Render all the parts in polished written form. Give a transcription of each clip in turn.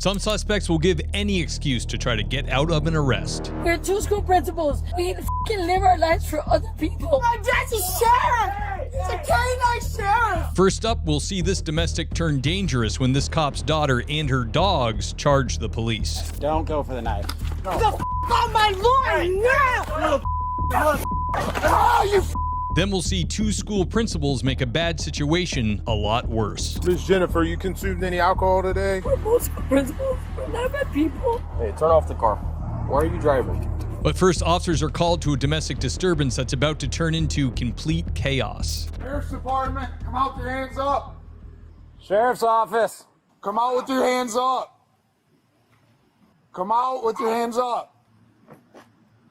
Some suspects will give any excuse to try to get out of an arrest. We're two school principals. We need to fucking live our lives for other people. My dad's a sheriff. He's a canine sheriff. First up, we'll see this domestic turn dangerous when this cop's daughter and her dogs charge the police. Don't go for the knife. No. Get the f on my lawn now! Oh, you Then we'll see two school principals make a bad situation a lot worse. Miss Jennifer, you consumed any alcohol today? We're both school principals. We're not bad people. Hey, turn off the car. Why are you driving? But first, officers are called to a domestic disturbance that's about to turn into complete chaos. Sheriff's Department, come out with your hands up. Sheriff's office. Come out with your hands up. Come out with your hands up.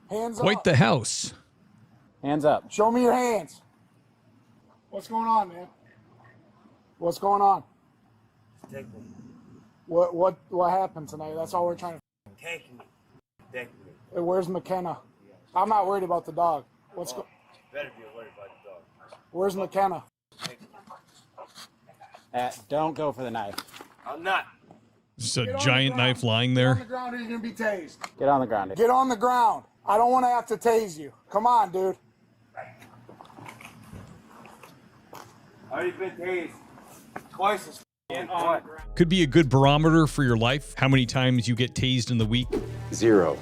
Hands up. Quite the house. Hands up. Show me your hands. What's going on, man? What's going on? Take me. What happened tonight? That's all we're trying to. Take me. Take me. Hey, where's McKenna? I'm not worried about the dog. What's Better be worried about the dog. Where's McKenna? Don't go for the knife. I'm not. Just a giant knife lying Get on there. the ground or you're gonna be tased. Get on the ground. Get on the ground. I don't want to have to tase you. Come on, dude. I already been tased twice as what? Could be a good barometer for your life, how many times you get tased in the week. 0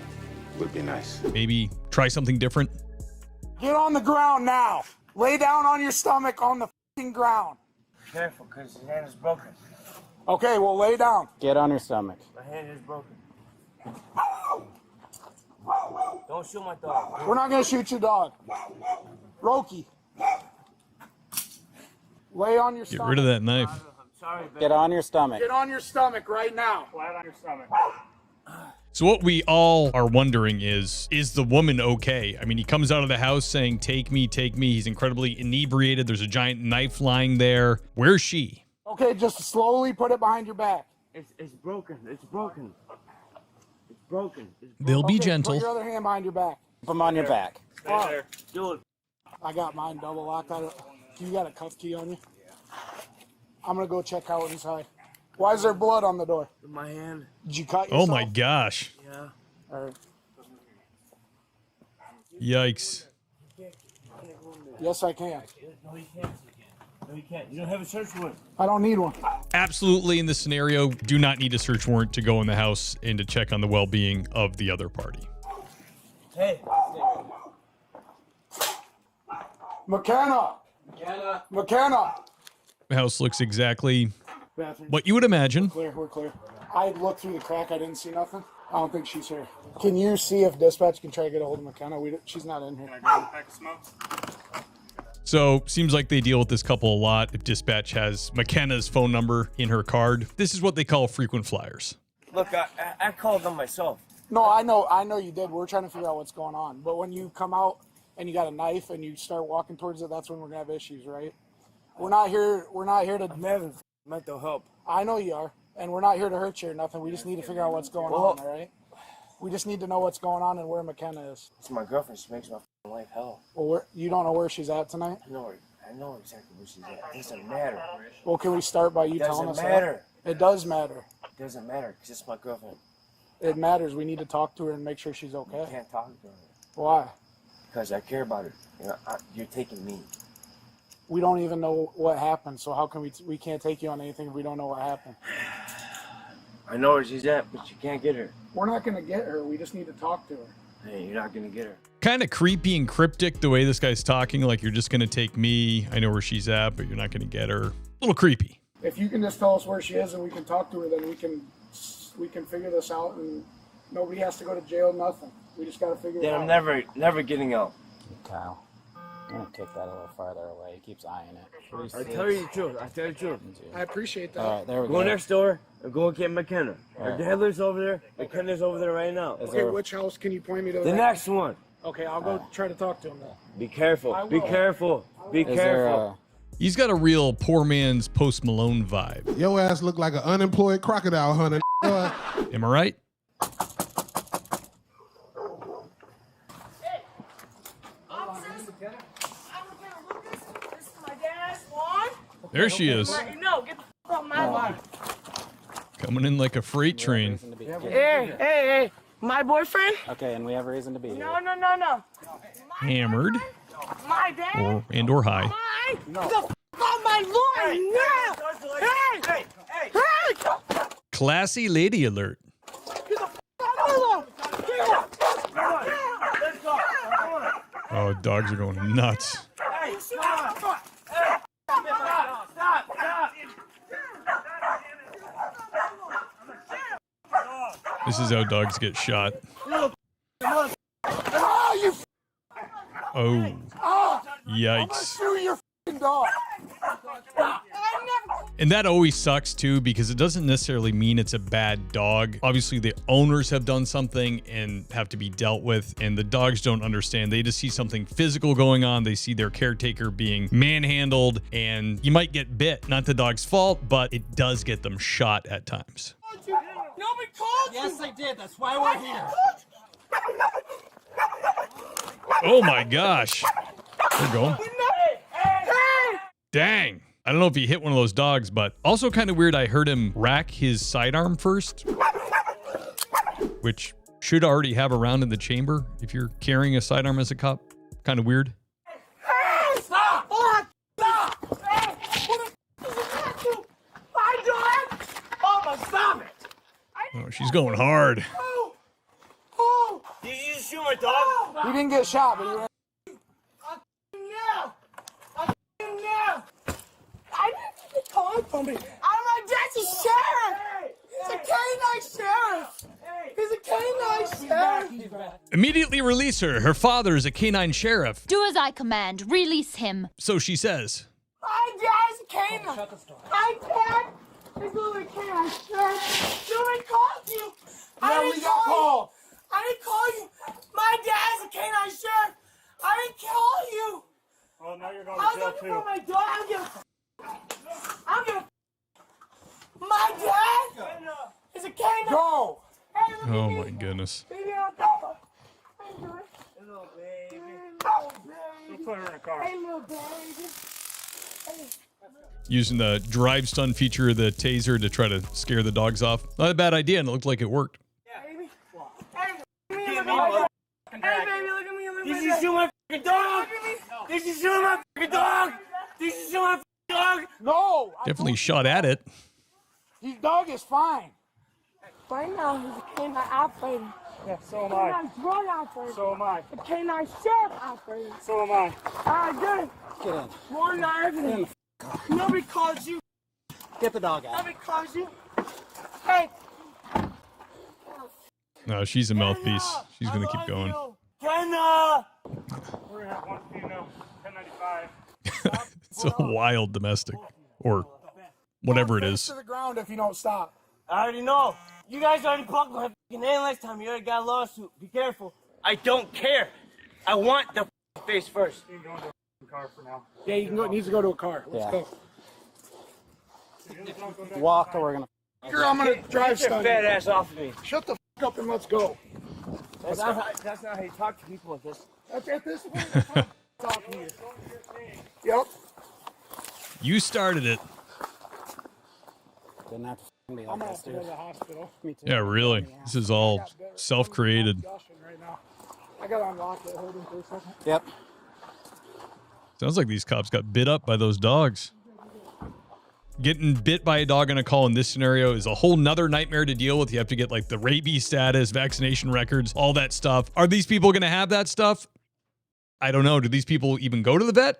would be nice. Maybe try something different. Get on the ground now. Lay down on your stomach on the f***ing ground. Careful, because his hand is broken. Okay, well, lay down. Get on your stomach. My hand is broken. Don't shoot my dog. We're not going to shoot your dog. Roki. Lay on your Get stomach. rid of that knife. I'm sorry, baby. Get on your stomach. Get on your stomach right now. Flat on your stomach. So what we all are wondering is the woman okay? I mean, he comes out of the house saying, take me, take me. He's incredibly inebriated. There's a giant knife lying there. Where's she? Okay, just slowly put it behind your back. It's broken. It's broken. It's broken. They'll be Okay, gentle. Put your other hand behind your back. Put them on your back. Oh, Do it. I got mine double locked. You got a cuff key on you? I'm going to go check out inside. Why is there blood on the door? With my hand. Did you cut Oh yourself? my gosh. Yeah. All right. Yikes. Yes, I can. No, you can't. No, you can't. You don't have a search warrant. I don't need one. Absolutely, in this scenario, do not need a search warrant to go in the house and to check on the well-being of the other party. Hey. McKenna. McKenna. The house looks exactly Bathroom. what you would imagine. Clear, we're clear. I looked through the crack. I didn't see nothing. I don't think she's here. Can you see if dispatch can try to get a hold of McKenna? She's not in here. Can I grab a pack of smokes? So, seems like they deal with this couple a lot. If dispatch has McKenna's phone number in her card, this is what they call frequent flyers. Look, I called them myself. No, I know you did. We're trying to figure out what's going on. But when you come out and you got a knife and you start walking towards it, that's when we're gonna have issues, right? We're not here to. I'm having mental help. I know you are, and we're not here to hurt you or nothing. We just need to figure out what's going on, all right? We just need to know what's going on and where McKenna is. It's my girlfriend. She makes my life hell. Well, you don't know where she's at tonight? I know exactly where she's at. It doesn't matter. Well, can we start by you telling us Doesn't matter. that? It does matter. It doesn't matter because it's my girlfriend. It matters. We need to talk to her and make sure she's I okay. can't talk to her Why? because I care about her. You know, you're taking me. We don't even know what happened, so how can we can't take you on anything if we don't know what happened. I know where she's at, but you can't get her. We're not going to get her. We just need to talk to her. Hey, you're not gonna get her. Kind of creepy and cryptic the way this guy's talking, like you're just going to take me. I know where she's at, but you're not going to get her. A little creepy. If you can just tell us where she is and we can talk to her, then we can figure this out and nobody has to go to jail, nothing. We just got to figure it Then out. I'm never getting out. Kyle, I'm gonna kick that a little farther away. He keeps eyeing it. I tell you the truth. I appreciate that. All right, there we Go go. next door and go get McKenna. Right. The headlights over there. McKenna's over there right now. Okay, which house can you point me to? The next one. Okay, I'll go try to talk to him then. Be careful. Be will. careful. Be Is there careful. He's got a real poor man's Post Malone vibe. Your ass look like an unemployed crocodile hunter. Am I right? There she is. No, get the f off my lawn. Come Coming in like a freight train. Hey, my boyfriend? Okay, and we have a reason to be here. No. Hammered. My dad? Or high. On my lawn now! Hey! Classy lady alert. Oh, dogs are going nuts. This is how dogs get shot. Oh, yikes. Your f***ing dog. And that always sucks too, because it doesn't necessarily mean it's a bad dog. Obviously the owners have done something and have to be dealt with, and the dogs don't understand. They just see something physical going on. They see their caretaker being manhandled, and you might get bit. Not the dog's fault, but it does get them shot at times. Nobody called you! Yes, I did. That's why we're here. Oh my gosh. There we go. Dang. I don't know if he hit one of those dogs, but also kind of weird. I heard him rack his sidearm first, which should already have a round in the chamber if you're carrying a sidearm as a cop. Kind of weird. Hey, stop! Stop! Hey, what the f*** is you? My dog? Oh, my, stop it! Oh, she's going hard. Oh! Did you just shoot my dog? He didn't get shot, but you were... I didn't call from me. My dad's a sheriff. He's a canine sheriff. He's a canine sheriff. Immediately release her. Her father is a canine sheriff. Do as I command. Release him. So she says. My dad's a canine. My dad is a canine sheriff. Nobody called you. I didn't call you. My dad's a canine sheriff. I didn't call you. Oh, now you're going I'm to jail looking too. for my dog. I'm gonna. My dad is a canine. Go! Hey, look Oh at my me. goodness. Baby on top. Hey, Little baby. little baby. Put her in a car. Hey, little baby. Hey. Using the drive stun feature of the taser to try to scare the dogs off. Not a bad idea, and it looked like it worked. Baby. Hey, look at me. Look at me. Hey, baby, look at me. Look at me. Did you shoot my f***ing dog? Did you shoot my f***ing dog? Did you shoot my f***ing dog? No! Definitely shot at it. His dog is fine. Right now, he's a canine operator. Yeah, so am A I. canine drug operator. So am I. A canine sheriff operator. So am I. All right, good. Get in. More nerve. Nobody calls you. Get the dog out. Nobody calls you. Hey. No, she's a mouthpiece. She's gonna keep going. Kenna! We're gonna have one female, 1095. It's a wild domestic, or whatever it Face is. to the ground if you don't stop. I already know. You guys already plugged my f***ing name last time. You already got a lawsuit. Be careful. I don't care. I want the f***ing face first. You can go into a car for now. Yeah, you can go. Needs to go to a car. Let's Yeah. go. Walk or we're gonna... Girl, I'm gonna drive Get your stun. fat ass off of me. Shut the f up and let's go. That's not how you talk to people like this. That's at this point. I'm talking to you. Yep. You started it. Didn't have to f***ing be I'm like gonna this, have to go to dude. the hospital. Me too. Yeah, really. This is all self-created. Gushing right now. I gotta unlock it. Hold him for a second. Yep. Sounds like these cops got bit up by those dogs. Getting bit by a dog on a call in this scenario is a whole nother nightmare to deal with. You have to get like the rabies status, vaccination records, all that stuff. Are these people going to have that stuff? I don't know. Do these people even go to the vet?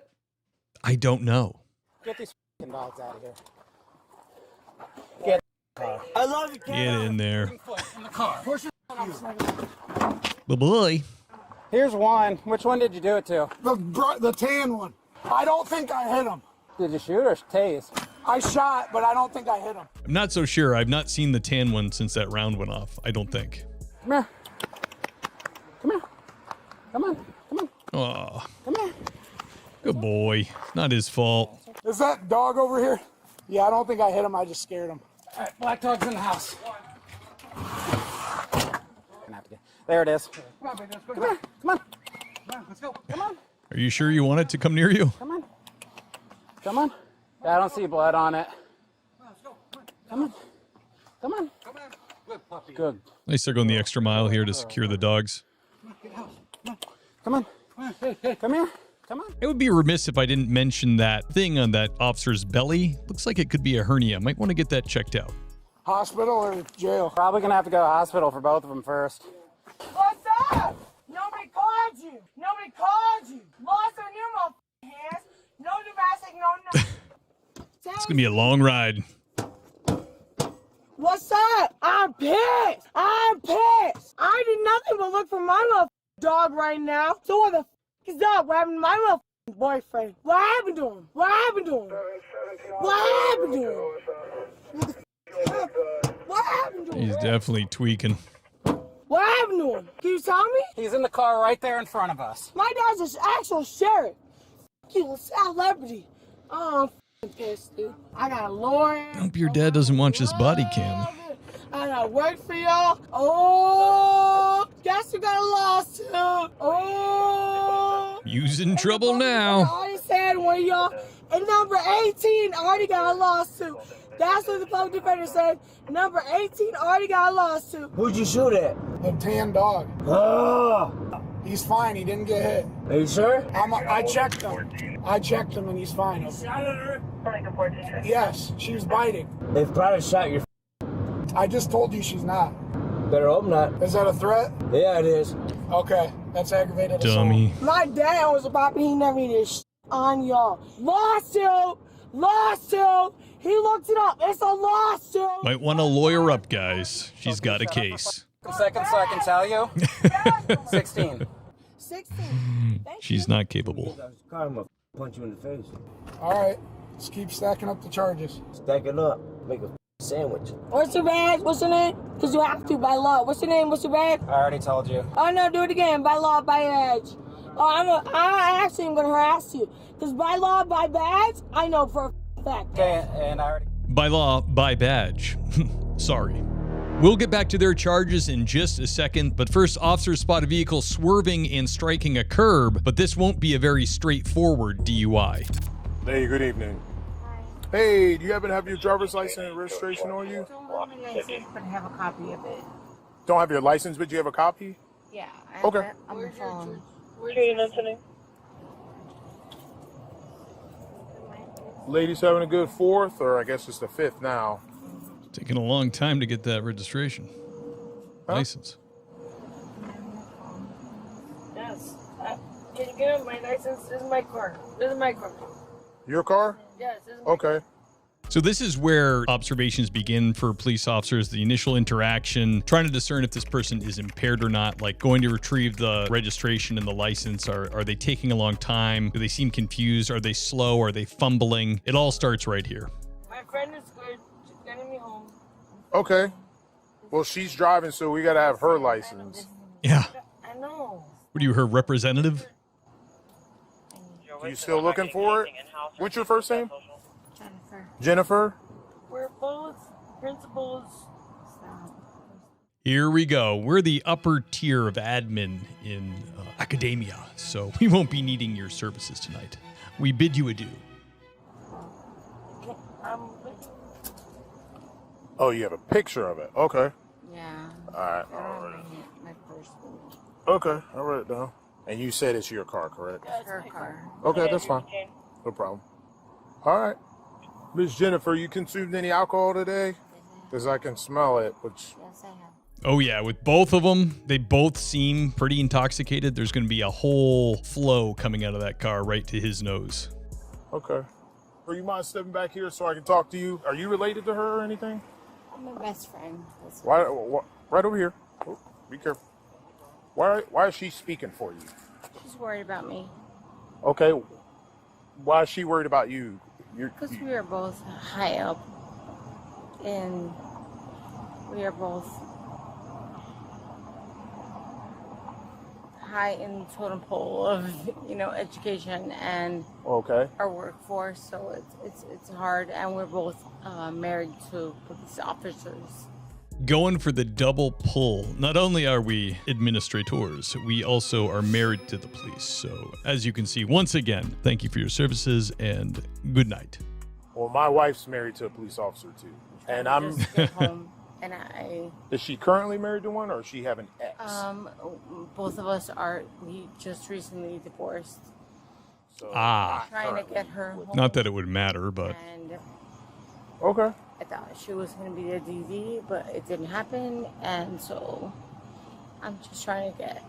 I don't know. Get these f***ing dogs out of here. I love you, Get Kenna. in there. Boy. Here's one. Which one did you do it to? The tan one. I don't think I hit him. Did you shoot or tase? I shot, but I don't think I hit him. I'm not so sure. I've not seen the tan one since that round went off. I don't think. Come here. Come here. Come on. Come on. Oh, Come here. good boy. Not his fault. Is that dog over here? Yeah, I don't think I hit him. I just scared him. All right, black dog's in the house. There it is. Come on, baby. Let's go. Come here. Come on. Come on, let's go. Come on. Are you sure you want it to come near you? Come on. Come on. Yeah, I don't see blood on it. Let's go. Come on. Come on. Come on. Good puppy. Good. Nice they're going the extra mile here to secure the dogs. Come on. Hey, come here. Come on. It would be remiss if I didn't mention that thing on that officer's belly. Looks like it could be a hernia. Might want to get that checked out. Hospital or jail? Probably gonna have to go to hospital for both of them first. What's up? Nobody called you. Nobody called you. Lost on your motherfucking hands. No domestic, no. It's gonna be a long ride. What's up? I'm pissed. I'm pissed. I did nothing but look for my motherfucking dog right now. So what the f is up? What happened to my motherfucking boyfriend? What happened to him? What happened to him? What happened to him? What happened to him? He's definitely tweaking. What happened to him? Can you tell me? He's in the car right there in front of us. My dad's an actual sheriff. He's a celebrity. Oh, I'm pissed, dude. I got a lawyer. I hope your dad doesn't watch this body cam. I gotta work for y'all. Oh, guess you got a lawsuit. Oh. You's in trouble I now. already said one y'all. And number 18 already got a lawsuit. That's what the public defender said. Number 18 already got a lawsuit. Who'd you shoot at? The tan dog. Oh, He's fine. He didn't get hit. are you sure? I checked him. I checked him and he's fine. Shot at her? Yes, she was biting. They've probably shot your. I just told you she's not. Better hope not. Is that a threat? Yeah, it is. Okay, that's aggravated assault. Dummy. My dad was about me. He never did on y'all. Lawsuit! Lawsuit! He looked it up. It's a lawsuit. Might want to lawyer up, guys. She's got a case. Seconds so I can tell you. 16. 16. She's not capable. I'm gonna punch you in the face. All right, let's keep stacking up the charges. Stack it up. Make a sandwich. What's your badge? What's your name? Because you have to by law. What's your name? What's your badge? I already told you. Oh, no, do it again. By law, by badge. Oh, I actually am going to harass you. Because by law, by badge, I know for a fact. Okay, and I already. By law, by badge. Sorry. We'll get back to their charges in just a second, but first, officers spot a vehicle swerving and striking a curb, but this won't be a very straightforward DUI. Hey, good evening. Hey, do you happen to have your driver's license and registration on you? Don't have a license, but I have a copy of it. Don't have your license, but you have a copy? Yeah. I have Okay. it on the phone. Ladies having a good 4th, or I guess it's the 5th now. Taking a long time to get that registration. License. Yes. Can you get my license? This is my car. This is my car. Your car? Yes, this is my Okay. So this is where observations begin for police officers, the initial interaction, trying to discern if this person is impaired or not, like going to retrieve the registration and the license. Are they taking a long time? Do they seem confused? Are they slow? Are they fumbling? It all starts right here. My friend is good. She's getting me home. Okay. Well, she's driving, so we gotta have her license. Yeah. I know. What are you, her representative? Are you still looking for it? What's your first name? Jennifer. Jennifer? We're both principals. Here we go. We're the upper tier of admin in academia, so we won't be needing your services tonight. We bid you adieu. Oh, you have a picture of it. Okay. Yeah. All right. I don't have my first one. Okay, I'll write it down. And you said it's your car, correct? It's her car. Okay, that's fine. No problem. All right. Miss Jennifer, you consumed any alcohol today? Because I can smell it, which... Yes, I have. Oh yeah, with both of them, they both seem pretty intoxicated. There's going to be a whole flow coming out of that car right to his nose. Okay. Are you mind stepping back here so I can talk to you? Are you related to her or anything? I'm my best friend. Why, right over here. Oh, be careful. Why is she speaking for you? She's worried about me. Okay. Why is she worried about you? Because we are both high up. And we are both high in the totem pole of, education and okay. our workforce. So it's hard. And we're both married to police officers. Going for the double pull. Not only are we administrators, we also are married to the police. So as you can see, once again, thank you for your services and good night. Well, my wife's married to a police officer too. And I'm Just get home And Is she currently married to one, or does she have an ex? Both of us we just recently divorced. So Trying to get her home. Not that it would matter, but And okay. I thought she was going to be the DD, but it didn't happen. And so I'm just trying to get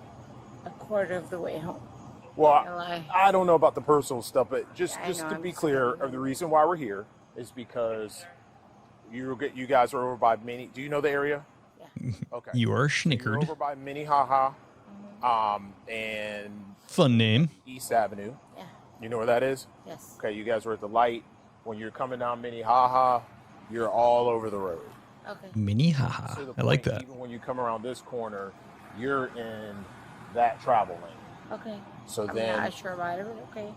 a quarter of the way home. Well, I don't know about the personal stuff, but just to be clear, the reason why we're here is because you guys are over by Mini. Do you know the area? Yeah. Okay. You are schnickered. You're over by Minnehaha, and fun name. East Avenue. Yeah. You know where that is? Yes. Okay, you guys were at the light. When you're coming down Minnehaha, you're all over the road. Okay. Minnehaha. I like that. Even when you come around this corner, you're in that travel lane. Okay. So I'm then, not sure about it, but okay.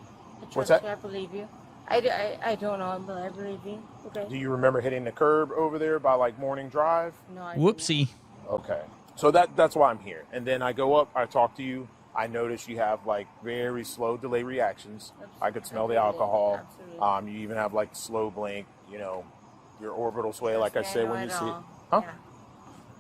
What's that? I believe you. I don't know, but I believe you. Okay. Do you remember hitting the curb over there by like Morning Drive? No, I Whoopsie. Okay. So that's why I'm here. And then I go up, I talk to you. I notice you have like very slow delay reactions. I could smell the alcohol. Absolutely. You even have like slow blink, your orbital sway, like I said, when you see it. Huh? Yeah.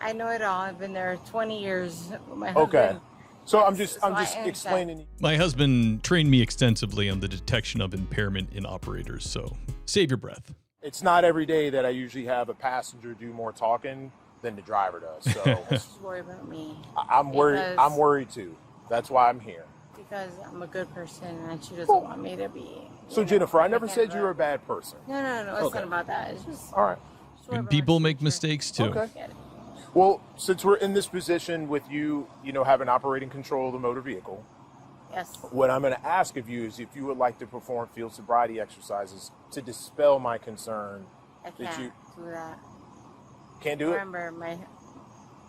I know it all. I've been there 20 years with my husband. Okay. So I'm just I explaining. My husband trained me extensively on the detection of impairment in operators, so save your breath. It's not every day that I usually have a passenger do more talking than the driver does. So She's worried about me. I'm worried. I'm worried too. That's why I'm here. Because I'm a good person and she doesn't want me to be. So Jennifer, I never said you were a bad person. No. It's not about that. It's just. All right. And people make mistakes too. Okay. Well, since we're in this position with you, having operating control of the motor vehicle, yes. What I'm going to ask of you is if you would like to perform field sobriety exercises to dispel my concern. I can't do that. Can't do it? Remember, my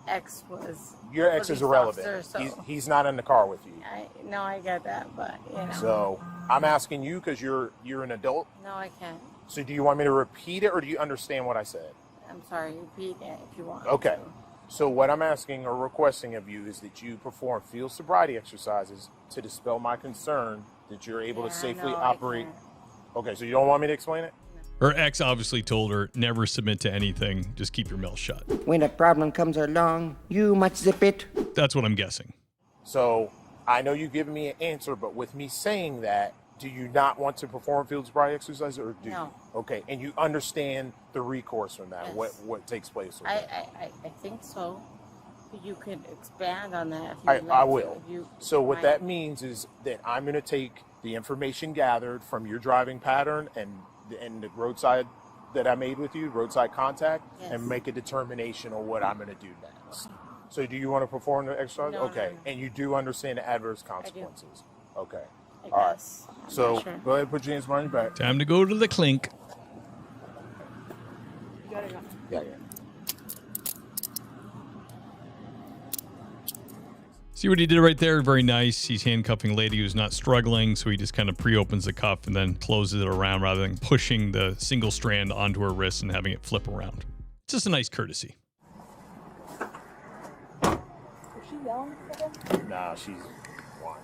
ex was. Your ex is irrelevant. Officer, so. He's not in the car with you. I get that, but So I'm asking you because you're an adult. No, I can't. So do you want me to repeat it, or do you understand what I said? I'm sorry, repeat it if you want. Okay. So what I'm asking or requesting of you is that you perform field sobriety exercises to dispel my concern that you're able to safely operate. Okay, so you don't want me to explain it? Her ex obviously told her, never submit to anything, just keep your mouth shut. When a problem comes along, you must zip it. That's what I'm guessing. So I know you've given me an answer, but with me saying that, do you not want to perform field sobriety exercises, or do you? Okay, and you understand the recourse from that, Yes. what takes place with that? I think so. You could expand on that. I will. So what that means is that I'm going to take the information gathered from your driving pattern and the roadside that I made with you, roadside contact, and make a determination on what I'm going to do next. So do you want to perform the exercise? No, okay. no. And you do understand the adverse consequences? Okay. I All right. guess. I'm So not sure. go ahead and put your hands behind your back. Time to go to the clink. You gotta go. Yeah. See what he did right there? Very nice. He's handcuffing a lady who's not struggling, so he just kind of pre-opens the cuff and then closes it around rather than pushing the single strand onto her wrist and having it flip around. It's just a nice courtesy. Is she yelling at him? Nah, she's whining.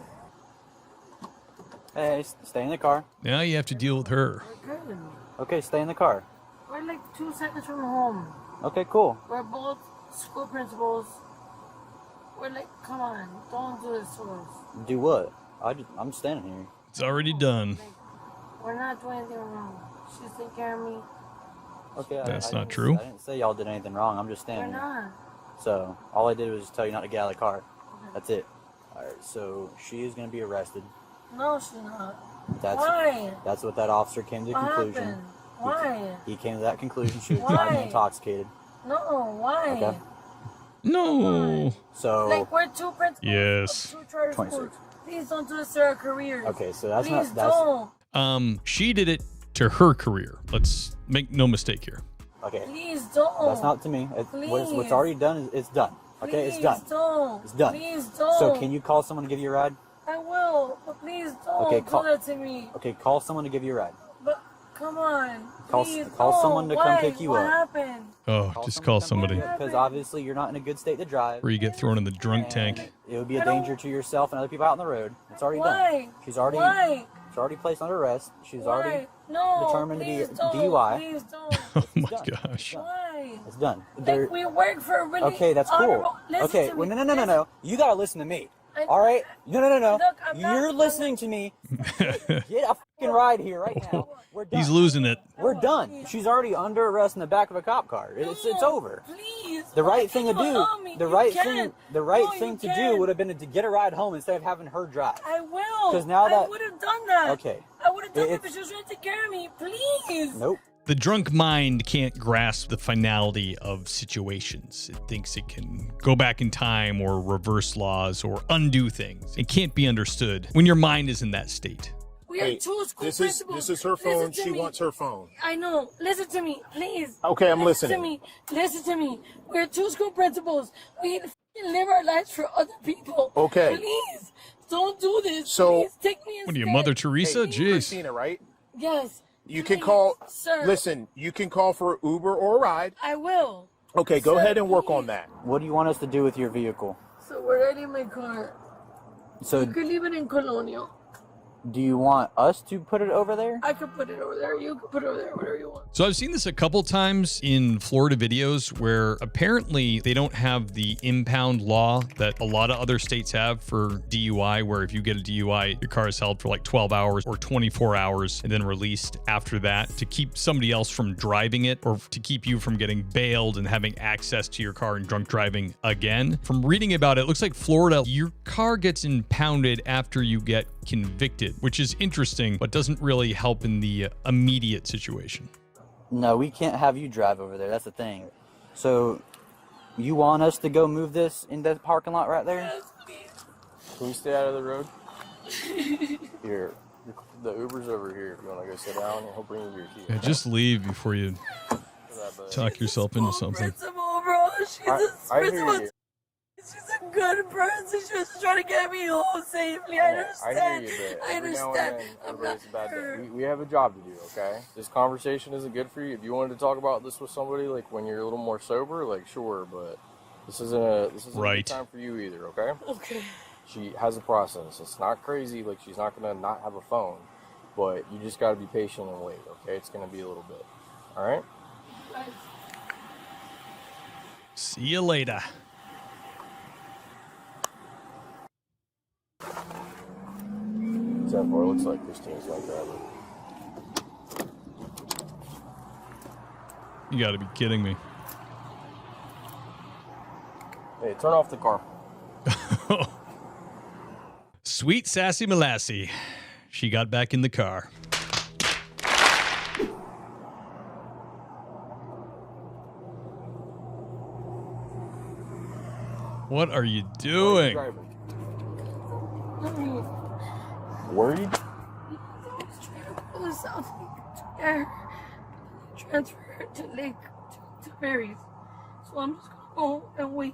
Hey, stay in the car. Now you have to deal with her. We're good. Okay, stay in the car. We're like 2 seconds from home. Okay, cool. We're both school principals. We're like, come on, don't do this to us. Do what? I'm standing here. It's already done. We're not doing anything wrong. She's taking care of me. Okay, That's I not didn't- true. I didn't say y'all did anything wrong. I'm just We're standing here. not. So all I did was tell you not to get out of the car. That's it. All right. So she is going to be arrested. No, she's not. That's Why? That's what that officer came to the What conclusion. happened? Why? He came to that conclusion. She was Why? driving intoxicated. No, why? Okay. No. So Like, we're two principals Yes. of two charter schools. 26. Please don't do this to our careers. okay. So that's Please not that's don't. She did it to her career. Let's make no mistake here. okay. Please don't. That's not to me. What's Please. already done is it's done. Okay, it's done. Please don't. It's done. Please don't. So can you call someone to give you a ride? I will, but please don't Okay, do that to me. Okay, call someone to give you a ride. But come on. Call Please call someone to don't. come Why? pick you What up. happened? Oh, just call somebody. Because obviously you're not in a good state to drive. Or you get thrown in the drunk and tank. It would be a I don't- danger to yourself and other people out on the road. It's already Why? done. She's already Why? placed under arrest. She's Why? already No, determined to be please don't. DUI. Please don't. Oh my done. gosh. Why? It's done. Like, we work for a really Okay, that's cool. Okay, well, no. You gotta listen to me. All right? No. Look, You're listening to me. Get a fucking ride here right now. We're done. He's losing it. We're done. She's already under arrest in the back of a cop car. It's over. Please. The right thing to do. The right thing to do would have been to get a ride home instead of having her drive. I will. Because now I would have done that. Okay. I would have done it, but she was trying to take care of me. Please. Nope. The drunk mind can't grasp the finality of situations. It thinks it can go back in time or reverse laws or undo things. It can't be understood when your mind is in that state. We are two school principals. This is her phone. She wants her phone. I know. Listen to me, please. Okay, I'm listening. Listen to me. We're two school principals. We need to live our lives for other people. Okay. Please, don't do this. So, please, take me instead. What are you, Mother Teresa? Jeez. Christina, right? Yes. You can call. Sir. Listen, you can call for Uber or a ride. I will. Okay, go ahead and work on that. What do you want us to do with your vehicle? So we're riding my car. So You could leave it in Colonial. do you want us to put it over there? I could put it over there. You could put it over there, whatever you want. So I've seen this a couple times in Florida videos where apparently they don't have the impound law that a lot of other states have for DUI, where if you get a DUI, your car is held for like 12 hours or 24 hours and then released after that to keep somebody else from driving it or to keep you from getting bailed and having access to your car and drunk driving again. From reading about it, it looks like Florida, your car gets impounded after you get convicted, which is interesting, but doesn't really help in the immediate situation. No, we can't have you drive over there. That's the thing. So, you want us to go move this in that parking lot right there? Yes, please. Can we stay out of the road? Here. The Uber's over here if you want to go sit down and he'll bring you your keys. Yeah, just leave before you talk yourself into something. Principal, bro. She's I hear you. She's a good person. She was trying to get me home safely. I understand. I hear you, but I every now understand. and then, I'm everybody's not a bad day. her. We have a job to do, okay? This conversation isn't good for you. If you wanted to talk about this with somebody, like when you're a little more sober, like sure, but this isn't a good time for you either, okay? Okay. She has a process. It's not crazy. Like she's not gonna not have a phone, but you just gotta be patient and wait, okay? It's gonna be a little bit. All right? See you later. 10-4, looks like Christine's gonna grab it. You gotta be kidding me. Hey, turn off the car. Sweet sassy Molassy. She got back in the car. What are you doing? Where are you? Transfer her to Lake to Berries. So I'm just gonna go and wait.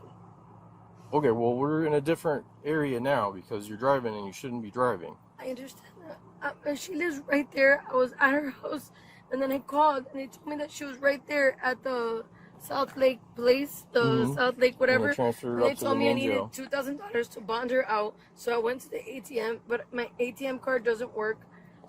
Okay, well, we're in a different area now because you're driving and you shouldn't be driving. I understand that. She lives right there. I was at her house, and then I called, and they told me that she was right there at the South Lake place, the South Lake whatever. And they told me I needed $2,000 to bond her out. So I went to the ATM, but my ATM card doesn't work.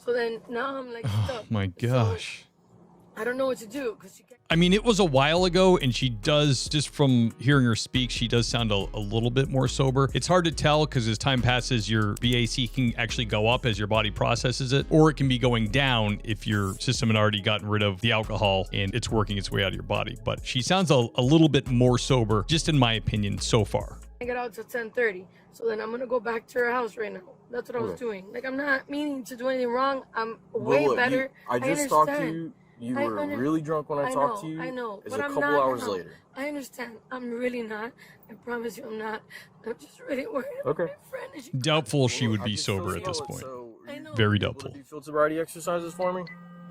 So then now I'm like stuck. Oh my gosh. So I don't know what to do because she can't. I mean, it was a while ago, and she does, just from hearing her speak, she does sound a little bit more sober. It's hard to tell because as time passes, your BAC can actually go up as your body processes it, or it can be going down if your system had already gotten rid of the alcohol and it's working its way out of your body. But she sounds a little bit more sober, just in my opinion, so far. I get out till 10:30, so then I'm gonna go back to her house right now. That's what I was doing. Like, I'm not meaning to do anything wrong. I'm way better. I just talked to you. You were really drunk when I talked to you. I know. It's but a I'm couple not hours now. later. I understand. I'm really not. I promise you I'm not. I'm just really worried Okay. about my friend. And she Doubtful she would be sober at this point. I know. Very doubtful. Do you feel sobriety exercises for me?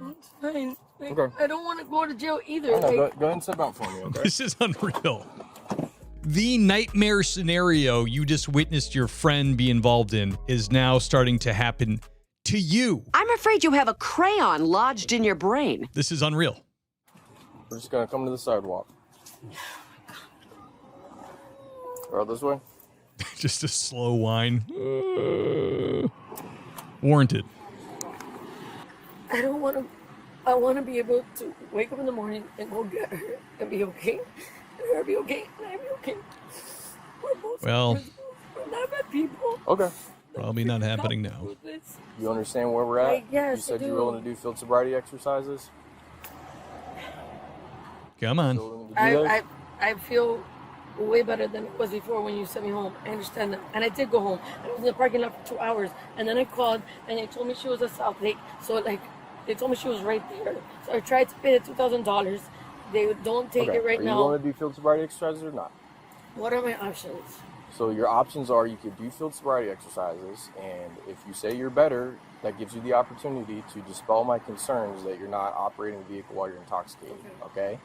It's fine. Like, Okay. I don't want to go to jail either. I know, Like, go ahead and sit down for me, okay? This is unreal. The nightmare scenario you just witnessed your friend be involved in is now starting to happen to you. I'm afraid you have a crayon lodged in your brain. This is unreal. We're just gonna come to the sidewalk. Go this way. Just a slow whine. Warranted. I don't want to I want to be able to wake up in the morning and go get her and be okay. And her be okay, and I be okay. We're both Well, we're not bad people. Okay. Probably not happening now. You understand where we're at? Yes, you said I you're do. willing to do field sobriety exercises? Come on. I feel way better than it was before when you sent me home. I understand that. And I did go home. I was in the parking lot for 2 hours. And then I called and they told me she was at South Lake. So like, they told me she was right there. So I tried to pay the $2,000. They don't take it right Are now. you willing to do field sobriety exercises or not? What are my options? So your options are you could do field sobriety exercises, and if you say you're better, that gives you the opportunity to dispel my concerns that you're not operating the vehicle while you're intoxicated, okay?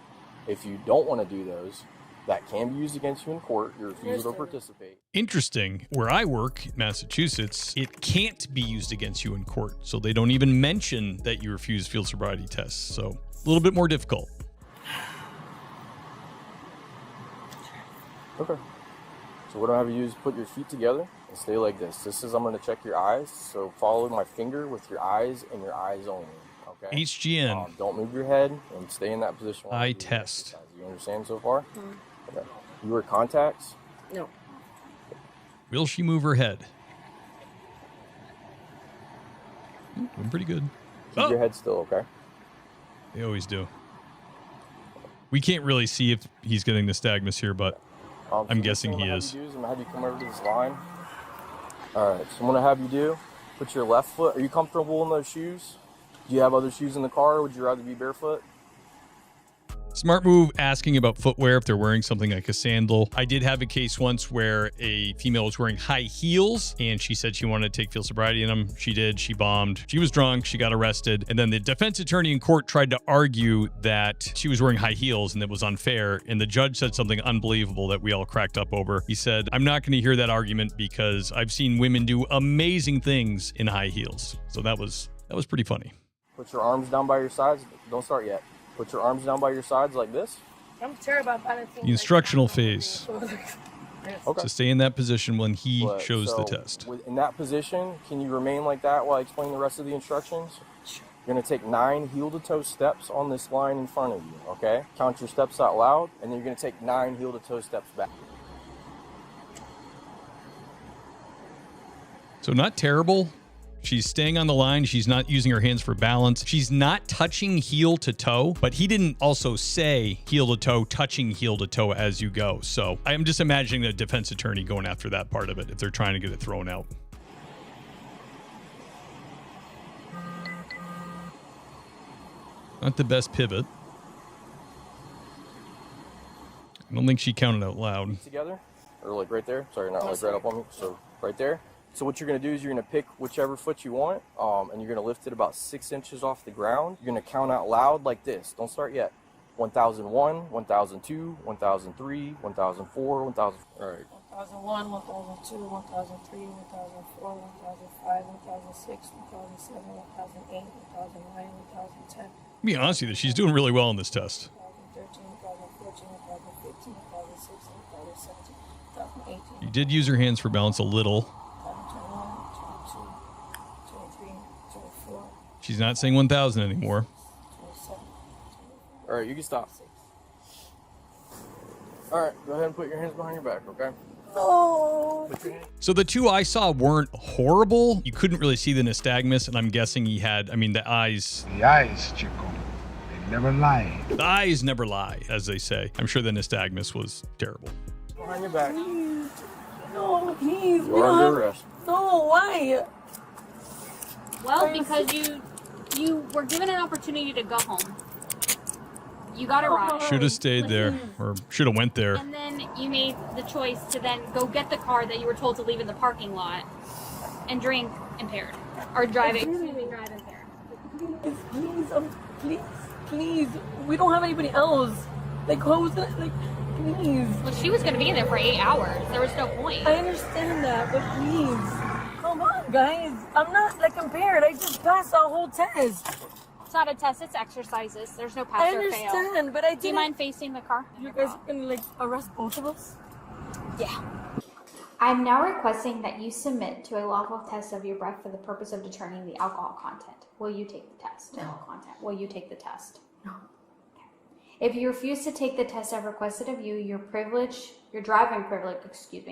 If you don't want to do those, that can be used against you in court, your refusal to participate. Interesting. Where I work, Massachusetts, it can't be used against you in court. So they don't even mention that you refuse field sobriety tests. So a little bit more difficult. Okay. So what I have you do is put your feet together and stay like this. This is, I'm going to check your eyes. So follow my finger with your eyes and your eyes only. Okay. HGN. Don't move your head and stay in that position. Eye test. You understand so far? Mm-hmm. Okay. You wear contacts? No. Will she move her head? Doing pretty good. Keep your head still, okay? They always do. We can't really see if he's getting nystagmus here, but I'm guessing he is. I'm going to have you come over to this line. All right, so I'm going to have you put your left foot. Are you comfortable in those shoes? Do you have other shoes in the car? Or would you rather be barefoot? Smart move asking about footwear if they're wearing something like a sandal. I did have a case once where a female was wearing high heels and she said she wanted to take field sobriety in them. She did. She bombed. She was drunk. She got arrested. And then the defense attorney in court tried to argue that she was wearing high heels and it was unfair. And the judge said something unbelievable that we all cracked up over. He said, I'm not going to hear that argument because I've seen women do amazing things in high heels. So that was pretty funny. Put your arms down by your sides. Don't start yet. Put your arms down by your sides like this. I'm terrible about balancing. The instructional phase. Okay. So stay in that position when he shows so the test. In that position, can you remain like that while I explain the rest of the instructions? You're going to take 9 heel-to-toe steps on this line in front of you, okay? Count your steps out loud, and then you're going to take 9 heel-to-toe steps back. So not terrible. She's staying on the line. She's not using her hands for balance. She's not touching heel to toe, but he didn't also say heel to toe, touching heel to toe as you go. So I'm just imagining a defense attorney going after that part of it if they're trying to get it thrown out. Not the best pivot. I don't think she counted out loud. Together, or like right there. Sorry, not like right up on me. So right there. So what you're going to do is you're going to pick whichever foot you want, and you're going to lift it about 6 inches off the ground. You're going to count out loud like this. Don't start yet. 1001, 1002, 1003, 1004, 1000. All right. 1001, 1002, 1003, 1004, 1005, 1006, 1007, 1008, 1009, 1010. To be honest with you, she's doing really well on this test. 2013, 2014, 2015, 2016, 2017, 2018. You did use her hands for balance a little. She's not saying 1,000 anymore. All right, you can stop. All right, go ahead and put your hands behind your back, okay? No. So the two I saw weren't horrible. You couldn't really see the nystagmus, and I'm guessing he had, the eyes. The eyes, Chico, they never lie. The eyes never lie, as they say. I'm sure the nystagmus was terrible. Behind your back. Please. No, please. You're under arrest. No, why? Well, because you were given an opportunity to go home. You got a ride. Should have stayed there, or should have went there. And then you made the choice to then go get the car that you were told to leave in the parking lot and drink impaired. Or drive impaired. Please. We don't have anybody else. Like, please. Well, she was going to be in there for 8 hours. There was no point. I understand that, but please. Come on, guys. I'm not, impaired. I just passed the whole test. It's not a test, it's exercises. There's no pass or fail. I understand, but I didn't. Do you mind facing the car? You guys are going to, arrest both of us? Yeah. I'm now requesting that you submit to a lawful test of your breath for the purpose of determining the alcohol content. Will you take the test? No. Content. Will you take the test? No. Okay. If you refuse to take the test I've requested of you, your driving privilege,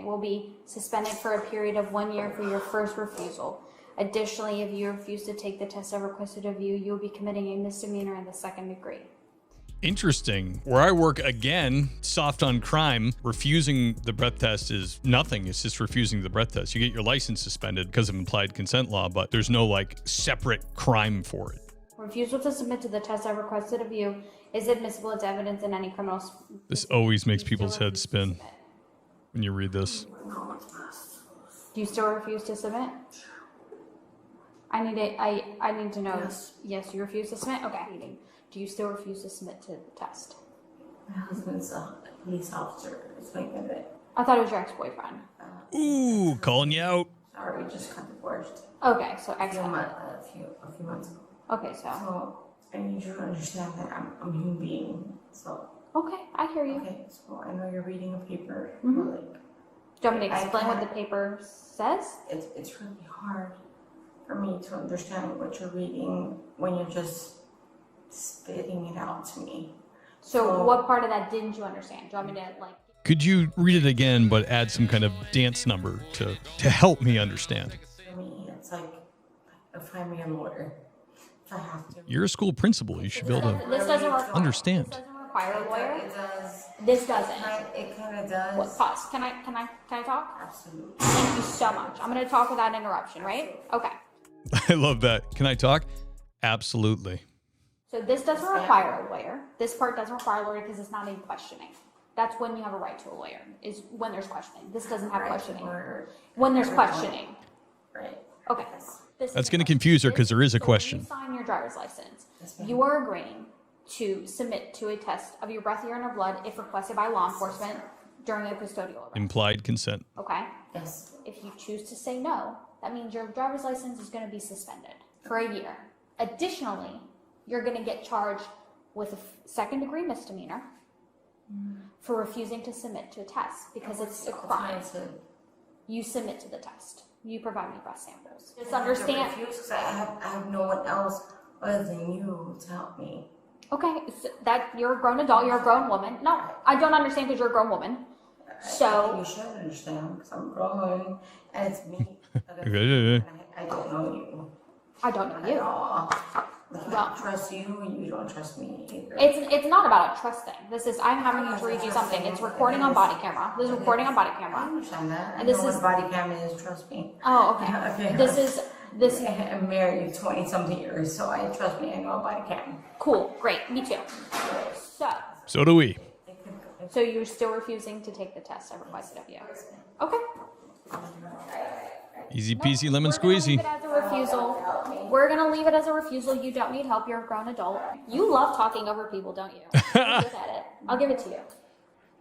will be suspended for a period of 1 year for your first refusal. Additionally, if you refuse to take the test I've requested of you, you'll be committing a misdemeanor in the 2nd degree. Interesting. Where I work, again, soft on crime, refusing the breath test is nothing. It's just refusing the breath test. You get your license suspended because of implied consent law, but there's no like separate crime for it. Refusal to submit to the test I requested of you is admissible as evidence in any criminal. This always makes people's heads spin when you read this. Do you still refuse to submit? I need to know. Yes, you refuse to submit? Okay. Do you still refuse to submit to the test? My husband's a police officer. It's like a I thought it was your ex-boyfriend. Ooh, calling you out. Sorry, we just got divorced. Okay, so a few months ago. Okay, so I need you to understand that I'm a human being. So okay, I hear you. Okay, so I know you're reading a paper. Mm-hmm. Like, do you want me to explain what the paper says? It's really hard for me to understand what you're reading when you're just spitting it out to me. So what part of that didn't you understand? Do you want me to like? Could you read it again, but add some kind of dance number to help me understand? For me, it's like find me a lawyer if I have to. You're a school principal. You should be able to understand. This doesn't require a lawyer. It does. This doesn't. It kind of does. What, pause. Can I talk? Absolutely. Thank you so much. I'm going to talk without interruption, right? Okay. I love that. Can I talk? Absolutely. So this doesn't require a lawyer. This part doesn't require a lawyer because it's not in questioning. That's when you have a right to a lawyer, is when there's questioning. This doesn't have questioning. When there's questioning. Right. Okay. That's going to confuse her because there is a question. When you sign your driver's license, you are agreeing to submit to a test of your breath, urine, or blood if requested by law enforcement during a custodial arrest. Implied consent. Okay? Yes. If you choose to say no, that means your driver's license is going to be suspended for a year. Additionally, you're going to get charged with a 2nd degree misdemeanor for refusing to submit to a test because it's a crime. You submit to the test. You provide me breath samples. Just understand. I have no one else other than you to help me. Okay, so that you're a grown adult. You're a grown woman. No, I don't understand because you're a grown woman. So you should understand because I'm a grown woman and it's me. I don't know you. I don't know you. I don't trust you and you don't trust me either. It's not about a trust thing. This is, I'm having you to read you something. It's recording on body camera. This is recording on body camera. I understand that. And this I know is what body camera is, trust me. Oh, okay. This is I'm married 20-something years, so I trust me, I know body camera. Cool, great, me too. So do we. So you're still refusing to take the test I requested of you? Okay. Easy peasy lemon squeezy. We're gonna leave it as a refusal. You don't need help. You're a grown adult. You love talking over people, don't you? You're good at it. I'll give it to you.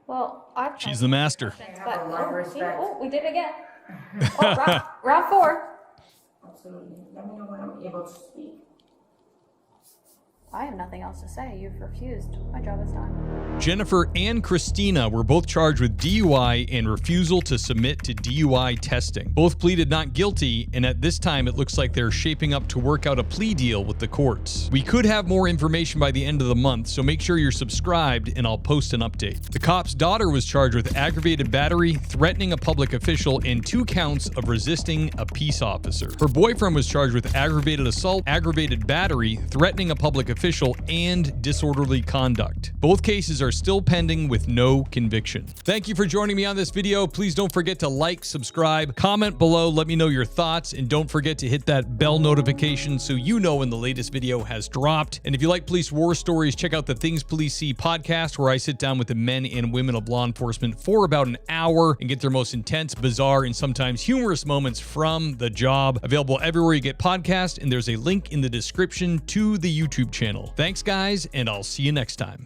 Well, she's the master. But, we did it again. Round 4. Absolutely. Let me know when I'm able to speak. I have nothing else to say. You've refused. My job is done. Jennifer and Christina were both charged with DUI and refusal to submit to DUI testing. Both pleaded not guilty, and at this time it looks like they're shaping up to work out a plea deal with the courts. We could have more information by the end of the month, so make sure you're subscribed and I'll post an update. The cop's daughter was charged with aggravated battery, threatening a public official, and 2 counts of resisting a peace officer. Her boyfriend was charged with aggravated assault, aggravated battery, threatening a public official, and disorderly conduct. Both cases are still pending with no conviction. Thank you for joining me on this video. Please don't forget to like, subscribe, comment below, let me know your thoughts, and don't forget to hit that bell notification so you know when the latest video has dropped. And if you like police war stories, check out the Things Police See podcast, where I sit down with the men and women of law enforcement for about an hour and get their most intense, bizarre, and sometimes humorous moments from the job. Available everywhere you get podcasts, and there's a link in the description to the YouTube channel. Thanks, guys, and I'll see you next time.